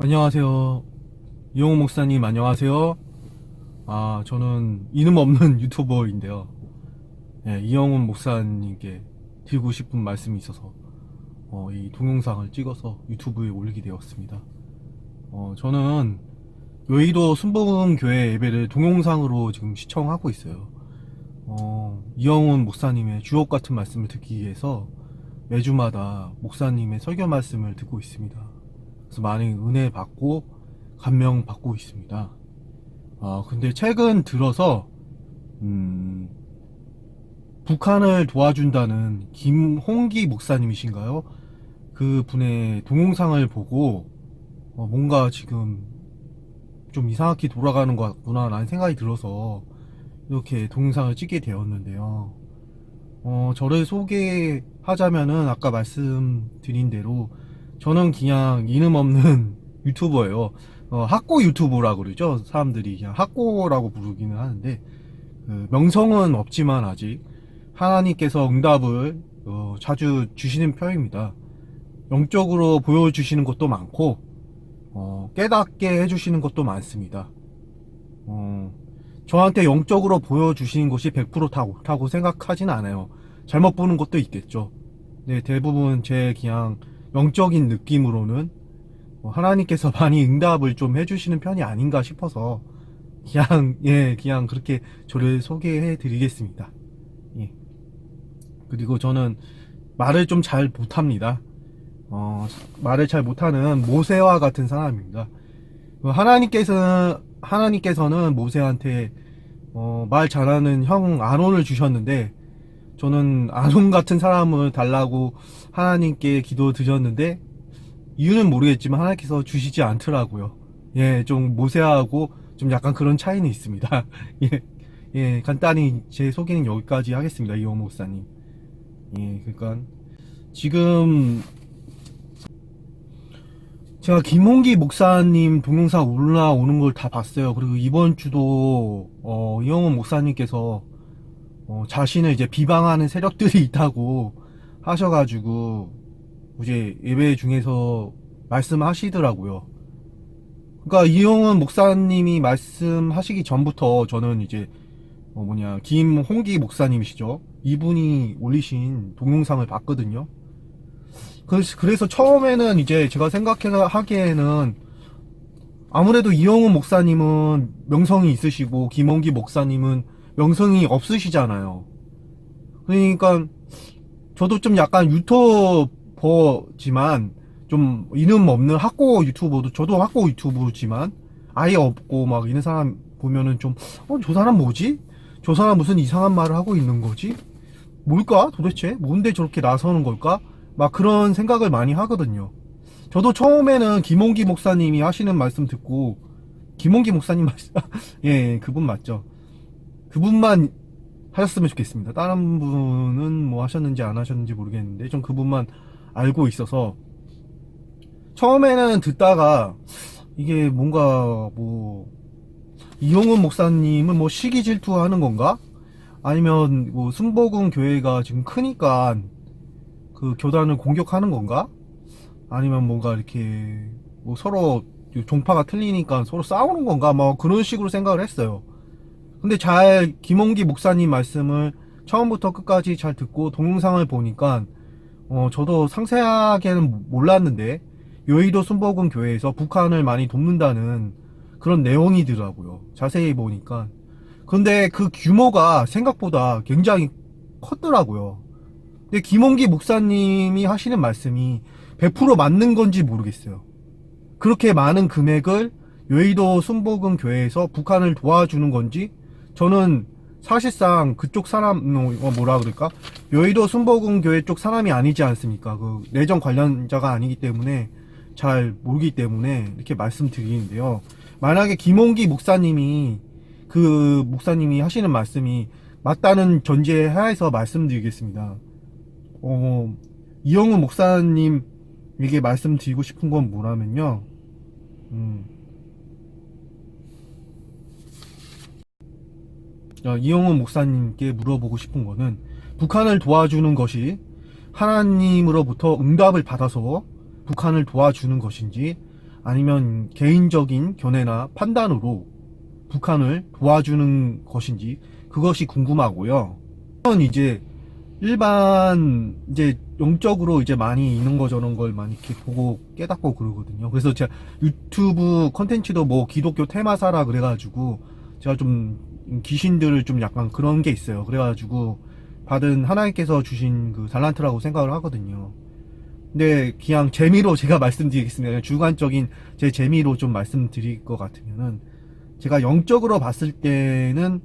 안녕하세요. 이용호 목사님 안녕하세요. 저는 이름 없는 유튜버인데요. 이영훈 목사님께 드리고 싶은 말씀이 있어서 이 동영상을 찍어서 유튜브에 올리게 되었습니다. 저는 여의도 순복음교회 예배를 동영상으로 지금 시청하고 있어요. 이영훈 목사님의 주옥 같은 말씀을 듣기 위해서 매주마다 목사님의 설교 말씀을 듣고 있습니다. 그래서 많이 은혜 받고 감명 받고 있습니다. 근데 최근 들어서 북한을 도와준다는 김홍기 목사님이신가요? 그 분의 동영상을 보고 뭔가 지금 좀 이상하게 돌아가는 것 같구나 라는 생각이 들어서 이렇게 동영상을 찍게 되었는데요. 저를 소개하자면은 아까 말씀드린 대로 저는 그냥 이름 없는 유튜버예요. 학고 유튜버라고 그러죠. 사람들이 그냥 학고라고 부르기는 하는데 그 명성은 없지만 아직 하나님께서 응답을 자주 주시는 편입니다. 영적으로 보여주시는 것도 많고 깨닫게 해주시는 것도 많습니다. 저한테 영적으로 보여주시는 것이 100% 다 옳다고 생각하진 않아요. 잘못 보는 것도 있겠죠. 네, 대부분 제 그냥 영적인 느낌으로는 하나님께서 많이 응답을 좀 해주시는 편이 아닌가 싶어서 그냥 그렇게 저를 소개해 드리겠습니다. 예. 그리고 저는 말을 좀 잘 못합니다. 말을 잘 못하는 모세와 같은 사람입니다. 하나님께서는 모세한테 말 잘하는 형 아론을 주셨는데 저는 아론 같은 사람을 달라고 하나님께 기도 드렸는데 이유는 모르겠지만 하나님께서 주시지 않더라고요. 예, 좀 모세하고 좀 약간 그런 차이는 있습니다. 간단히 제 소개는 여기까지 하겠습니다. 이호 목사님. 그러니까 지금 제가 김홍기 목사님 동영상 올라오는 걸 다 봤어요. 그리고 이번 주도 이영훈 목사님께서 자신을 이제 비방하는 세력들이 있다고 하셔가지고 이제 예배 중에서 말씀하시더라고요. 그러니까 이영훈 목사님이 말씀하시기 전부터 저는 이제 김홍기 목사님이시죠. 이분이 올리신 동영상을 봤거든요. 그래서 처음에는 이제 제가 생각하기에는 아무래도 이영훈 목사님은 명성이 있으시고 김홍기 목사님은 명성이 없으시잖아요. 그러니까 저도 좀 약간 유튜버지만 좀 이름 없는 학고 유튜버도 저도 학고 유튜버지만 아예 없고 막 이런 사람 보면은 좀 저 사람 뭐지? 저 사람 무슨 이상한 말을 하고 있는 거지? 뭘까? 도대체 뭔데 저렇게 나서는 걸까? 막 그런 생각을 많이 하거든요. 저도 처음에는 김홍기 목사님이 하시는 말씀 듣고 김홍기 목사님 말씀 예, 그분 맞죠? 그분만 하셨으면 좋겠습니다. 다른 분은 뭐 하셨는지 안 하셨는지 모르겠는데 전 그분만 알고 있어서 처음에는 듣다가 이게 뭔가 뭐 이용훈 목사님은 뭐 시기 질투하는 건가? 아니면 뭐 순복음 교회가 지금 크니까 그 교단을 공격하는 건가? 아니면 뭔가 이렇게 뭐 서로 종파가 틀리니까 서로 싸우는 건가? 뭐 그런 식으로 생각을 했어요. 근데 김홍기 목사님 말씀을 처음부터 끝까지 잘 듣고 동영상을 보니까 저도 상세하게는 몰랐는데 여의도 순복음 교회에서 북한을 많이 돕는다는 그런 내용이더라고요. 자세히 보니까. 근데 그 규모가 생각보다 굉장히 컸더라고요. 근데 김홍기 목사님이 하시는 말씀이 100% 맞는 건지 모르겠어요. 그렇게 많은 금액을 여의도 순복음 교회에서 북한을 도와주는 건지 저는 사실상 그쪽 사람 뭐라 그럴까 여의도 순복음 교회 쪽 사람이 아니지 않습니까? 그 내정 관련자가 아니기 때문에 잘 모르기 때문에 이렇게 말씀드리는데요. 만약에 김홍기 목사님이 그 목사님이 하시는 말씀이 맞다는 전제하에서 말씀드리겠습니다. 이영훈 목사님에게 말씀드리고 싶은 건 뭐라면요. 이영훈 목사님께 물어보고 싶은 거는 북한을 도와주는 것이 하나님으로부터 응답을 받아서 북한을 도와주는 것인지 아니면 개인적인 견해나 판단으로 북한을 도와주는 것인지 그것이 궁금하고요. 저는 이제 일반 이제 영적으로 이제 많이 이런 거 저런 걸 많이 이렇게 보고 깨닫고 그러거든요. 그래서 제가 유튜브 컨텐츠도 뭐 기독교 테마사라 그래가지고 제가 좀 귀신들을 좀 약간 그런 게 있어요. 그래가지고 받은 하나님께서 주신 그 달란트라고 생각을 하거든요. 근데 그냥 재미로 제가 말씀드리겠습니다. 그냥 주관적인 제 재미로 좀 말씀드릴 것 같으면은 제가 영적으로 봤을 때는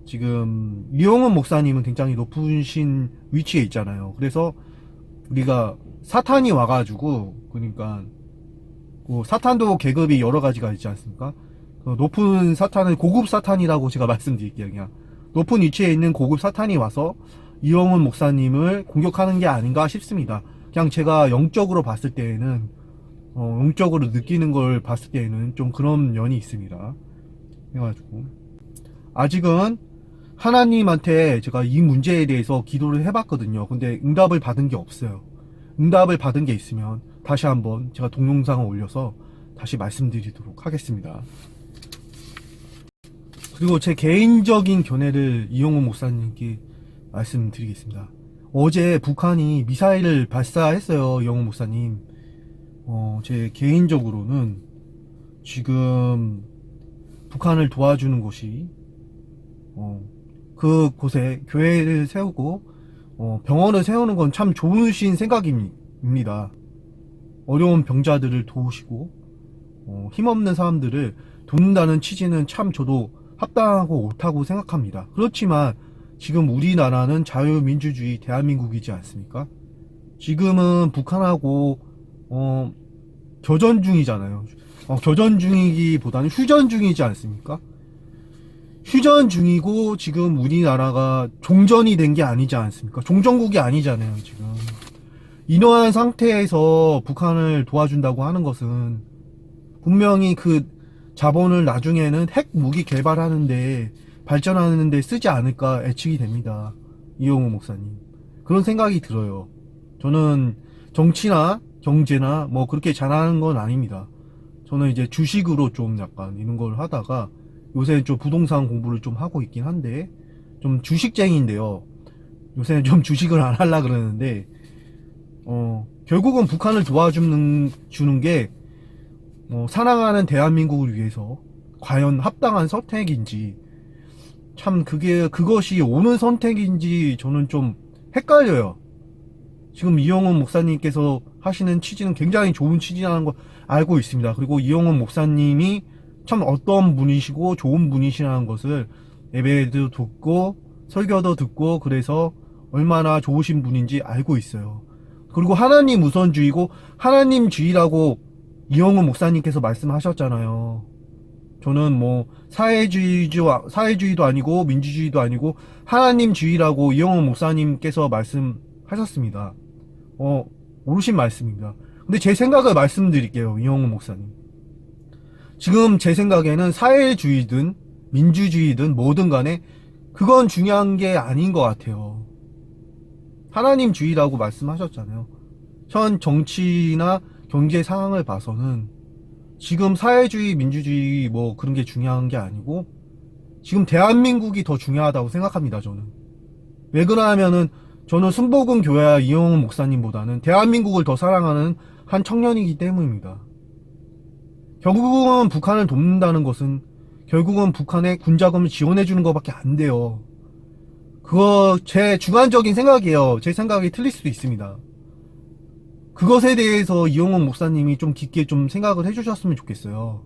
지금 이용훈 목사님은 굉장히 높으신 위치에 있잖아요. 그래서 우리가 사탄이 와가지고 그러니까 그 사탄도 계급이 여러 가지가 있지 않습니까? 그 높은 사탄은 고급 사탄이라고 제가 말씀드릴게요. 그냥 높은 위치에 있는 고급 사탄이 와서 이용훈 목사님을 공격하는 게 아닌가 싶습니다. 그냥 제가 영적으로 봤을 때에는 영적으로 느끼는 걸 봤을 때에는 좀 그런 면이 있습니다. 해가지고 아직은 하나님한테 제가 이 문제에 대해서 기도를 해봤거든요. 근데 응답을 받은 게 없어요. 응답을 받은 게 있으면 다시 한번 제가 동영상을 올려서 다시 말씀드리도록 하겠습니다. 그리고 제 개인적인 견해를 이용훈 목사님께 말씀드리겠습니다. 어제 북한이 미사일을 발사했어요. 이용훈 목사님. 제 개인적으로는 지금 북한을 도와주는 것이 그곳에 교회를 세우고 병원을 세우는 건 참 좋으신 생각입니다. 어려운 병자들을 도우시고 힘없는 사람들을 돕는다는 취지는 참 저도 합당하고 옳다고 생각합니다. 그렇지만 지금 우리나라는 자유민주주의 대한민국이지 않습니까? 지금은 북한하고 교전 중이잖아요. 교전 중이기보다는 휴전 중이지 않습니까? 휴전 중이고 지금 우리나라가 종전이 된 게 아니지 않습니까? 종전국이 아니잖아요, 지금. 이러한 상태에서 북한을 도와준다고 하는 것은 분명히 그 자본을 나중에는 핵 무기 개발하는데 발전하는데 쓰지 않을까 예측이 됩니다. 이용호 목사님. 그런 생각이 들어요. 저는 정치나 경제나 뭐 그렇게 잘하는 건 아닙니다. 저는 이제 주식으로 좀 약간 이런 걸 하다가 요새 좀 부동산 공부를 좀 하고 있긴 한데 좀 주식쟁이인데요. 요새는 좀 주식을 안 하려고 그러는데 결국은 북한을 도와주는 게 사랑하는 대한민국을 위해서 과연 합당한 선택인지 참 그것이 옳은 선택인지 저는 좀 헷갈려요. 지금 이용훈 목사님께서 하시는 취지는 굉장히 좋은 취지라는 걸 알고 있습니다. 그리고 이용훈 목사님이 참 어떤 분이시고 좋은 분이시라는 것을 예배도 듣고 설교도 듣고 그래서 얼마나 좋으신 분인지 알고 있어요. 그리고 하나님 우선주의고 하나님주의라고 이용훈 목사님께서 말씀하셨잖아요. 저는 뭐 사회주의도 아니고 민주주의도 아니고 하나님주의라고 이용훈 목사님께서 말씀하셨습니다. 옳으신 말씀입니다. 근데 제 생각을 말씀드릴게요. 이용훈 목사님. 지금 제 생각에는 사회주의든 민주주의든 뭐든 간에 그건 중요한 게 아닌 것 같아요. 하나님주의라고 말씀하셨잖아요. 현 정치나 경제 상황을 봐서는 지금 사회주의, 민주주의 뭐 그런 게 중요한 게 아니고 지금 대한민국이 더 중요하다고 생각합니다. 저는. 왜 그러냐면은 저는 순복음 교회 이용훈 목사님보다는 대한민국을 더 사랑하는 한 청년이기 때문입니다. 결국은 북한을 돕는다는 것은 결국은 북한의 군자금을 지원해 주는 것밖에 안 돼요. 그거 제 주관적인 생각이에요. 제 생각이 틀릴 수도 있습니다. 그것에 대해서 이용훈 목사님이 좀 깊게 좀 생각을 해주셨으면 좋겠어요.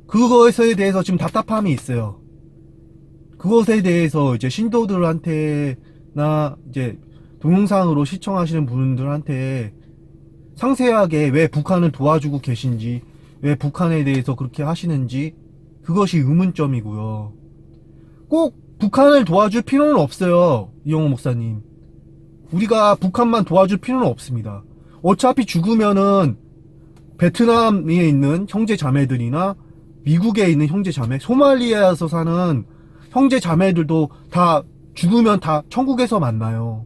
그것에 대해서 지금 답답함이 있어요. 그것에 대해서 이제 신도들한테나 이제 동영상으로 시청하시는 분들한테 상세하게 왜 북한을 도와주고 계신지, 왜 북한에 대해서 그렇게 하시는지 그것이 의문점이고요. 꼭 북한을 도와줄 필요는 없어요. 이용호 목사님. 우리가 북한만 도와줄 필요는 없습니다. 어차피 죽으면은 베트남에 있는 형제 자매들이나 미국에 있는 형제 자매, 소말리아에서 사는 형제 자매들도 다 죽으면 다 천국에서 만나요.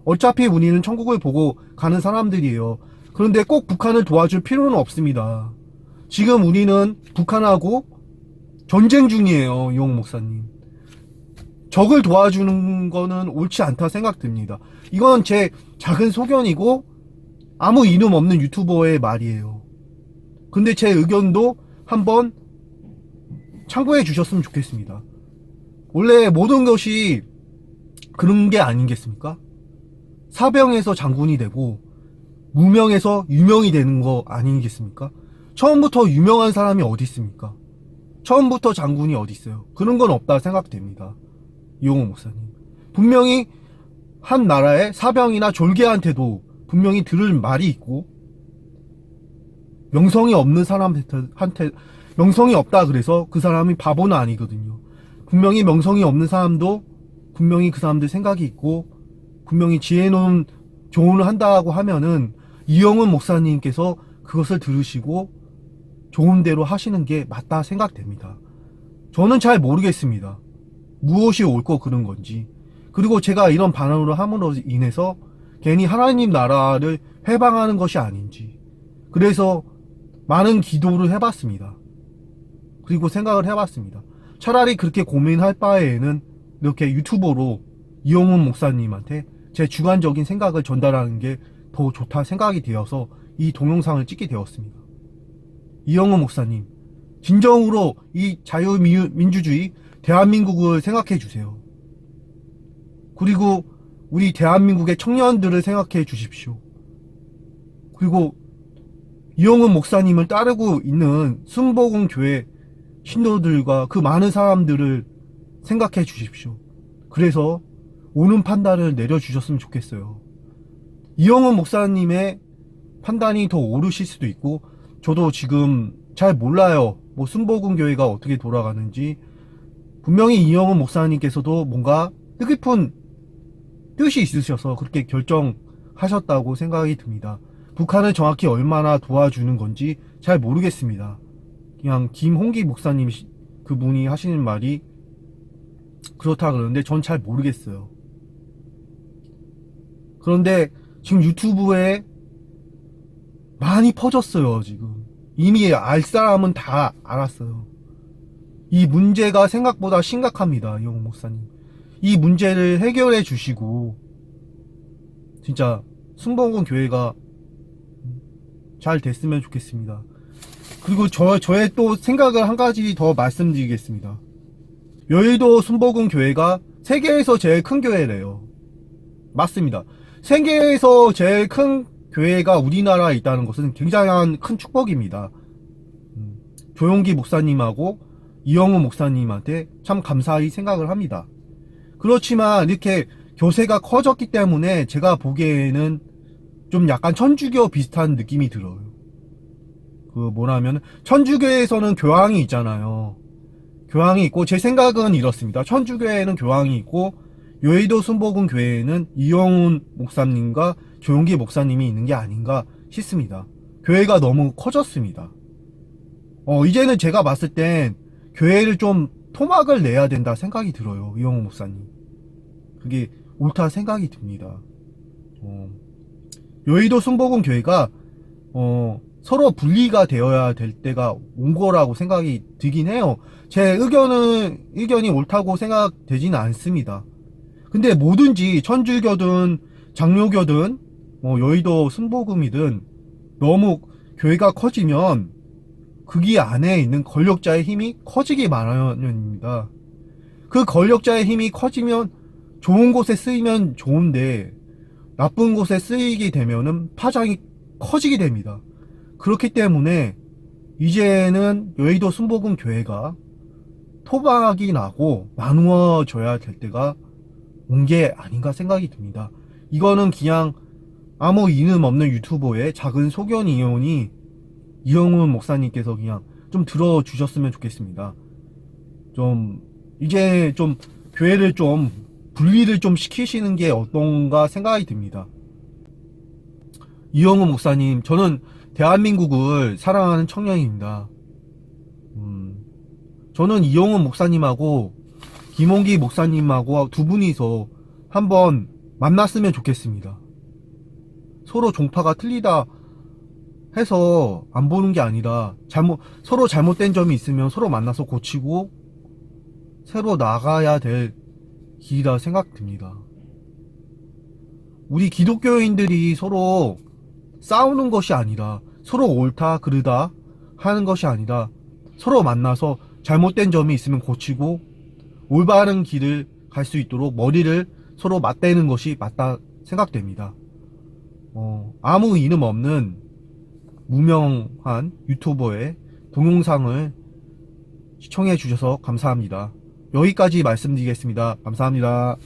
어차피 우리는 천국을 보고 가는 사람들이에요. 그런데 꼭 북한을 도와줄 필요는 없습니다. 지금 우리는 북한하고 전쟁 중이에요, 이용호 목사님. 적을 도와주는 거는 옳지 않다 생각됩니다. 이건 제 작은 소견이고 아무 이름 없는 유튜버의 말이에요. 근데 제 의견도 한번 참고해 주셨으면 좋겠습니다. 원래 모든 것이 그런 게 아니겠습니까? 사병에서 장군이 되고 무명에서 유명이 되는 거 아니겠습니까? 처음부터 유명한 사람이 어디 있습니까? 처음부터 장군이 어디 있어요? 그런 건 없다 생각됩니다. 이용호 목사님. 분명히 한 나라의 사병이나 졸개한테도 분명히 들을 말이 있고, 명성이 없는 사람한테 명성이 없다 그래서 그 사람이 바보는 아니거든요. 분명히 명성이 없는 사람도 분명히 그 사람들 생각이 있고, 분명히 지혜로운 조언을 한다고 하면은 이영훈 목사님께서 그것을 들으시고 좋은 대로 하시는 게 맞다 생각됩니다. 저는 잘 모르겠습니다. 무엇이 옳고 그른 건지. 그리고 제가 이런 반응으로 함으로 인해서 괜히 하나님 나라를 회방하는 것이 아닌지. 그래서 많은 기도를 해봤습니다. 그리고 생각을 해봤습니다. 차라리 그렇게 고민할 바에는 이렇게 유튜버로 이영훈 목사님한테 제 주관적인 생각을 전달하는 게 더 좋다 생각이 되어서 이 동영상을 찍게 되었습니다. 이영훈 목사님, 진정으로 이 자유민주주의 대한민국을 생각해 주세요. 그리고 우리 대한민국의 청년들을 생각해 주십시오. 그리고 이영훈 목사님을 따르고 있는 순복음 교회 신도들과 그 많은 사람들을 생각해 주십시오. 그래서 옳은 판단을 내려주셨으면 좋겠어요. 이영훈 목사님의 판단이 더 옳으실 수도 있고, 저도 지금 잘 몰라요. 뭐 순복음 교회가 어떻게 돌아가는지. 분명히 이영훈 목사님께서도 뭔가 뜻깊은 뜻이 있으셔서 그렇게 결정하셨다고 생각이 듭니다. 북한을 정확히 얼마나 도와주는 건지 잘 모르겠습니다. 그냥 김홍기 목사님 그분이 하시는 말이 그렇다 그러는데 전 잘 모르겠어요. 그런데 지금 유튜브에 많이 퍼졌어요. 지금 이미 알 사람은 다 알았어요. 이 문제가 생각보다 심각합니다. 이영훈 목사님, 이 문제를 해결해 주시고 진짜 순복음 교회가 잘 됐으면 좋겠습니다. 그리고 저의 또 생각을 한 가지 더 말씀드리겠습니다. 여의도 순복음 교회가 세계에서 제일 큰 교회래요. 맞습니다. 세계에서 제일 큰 교회가 우리나라에 있다는 것은 굉장한 큰 축복입니다. 조용기 목사님하고 이영훈 목사님한테 참 감사히 생각을 합니다. 그렇지만 이렇게 교세가 커졌기 때문에 제가 보기에는 좀 약간 천주교 비슷한 느낌이 들어요. 그 뭐라면 천주교에서는 교황이 있잖아요. 교황이 있고, 제 생각은 이렇습니다. 천주교에는 교황이 있고 여의도 순복음 교회에는 이영훈 목사님과 조용기 목사님이 있는 게 아닌가 싶습니다. 교회가 너무 커졌습니다. 이제는 제가 봤을 땐 교회를 좀 토막을 내야 된다 생각이 들어요. 이영훈 목사님. 그게 옳다 생각이 듭니다. 여의도 순복음 교회가 서로 분리가 되어야 될 때가 온 거라고 생각이 들긴 해요. 제 의견이 옳다고 생각되지는 않습니다. 근데 뭐든지 천주교든 장로교든 여의도 순복음이든 너무 교회가 커지면 거기 안에 있는 권력자의 힘이 커지기 마련입니다. 그 권력자의 힘이 커지면 좋은 곳에 쓰이면 좋은데 나쁜 곳에 쓰이게 되면은 파장이 커지게 됩니다. 그렇기 때문에 이제는 여의도 순복음 교회가 토막이 나고 나누어져야 될 때가 온 게 아닌가 생각이 듭니다. 이거는 그냥 아무 이름 없는 유튜버의 작은 소견이오니 이영훈 목사님께서 그냥 좀 들어주셨으면 좋겠습니다. 좀 이제 좀 교회를 좀 분리를 좀 시키시는 게 어떤가 생각이 듭니다. 이영훈 목사님, 저는 대한민국을 사랑하는 청년입니다. 저는 이영훈 목사님하고 김홍기 목사님하고 두 분이서 한번 만났으면 좋겠습니다. 서로 종파가 틀리다 해서 안 보는 게 아니라 서로 잘못된 점이 있으면 서로 만나서 고치고 새로 나가야 될 길이라 생각됩니다. 우리 기독교인들이 서로 싸우는 것이 아니라 서로 옳다 그르다 하는 것이 아니라 서로 만나서 잘못된 점이 있으면 고치고 올바른 길을 갈 수 있도록 머리를 서로 맞대는 것이 맞다 생각됩니다. 아무 이름 없는 무명한 유튜버의 동영상을 시청해 주셔서 감사합니다. 여기까지 말씀드리겠습니다. 감사합니다.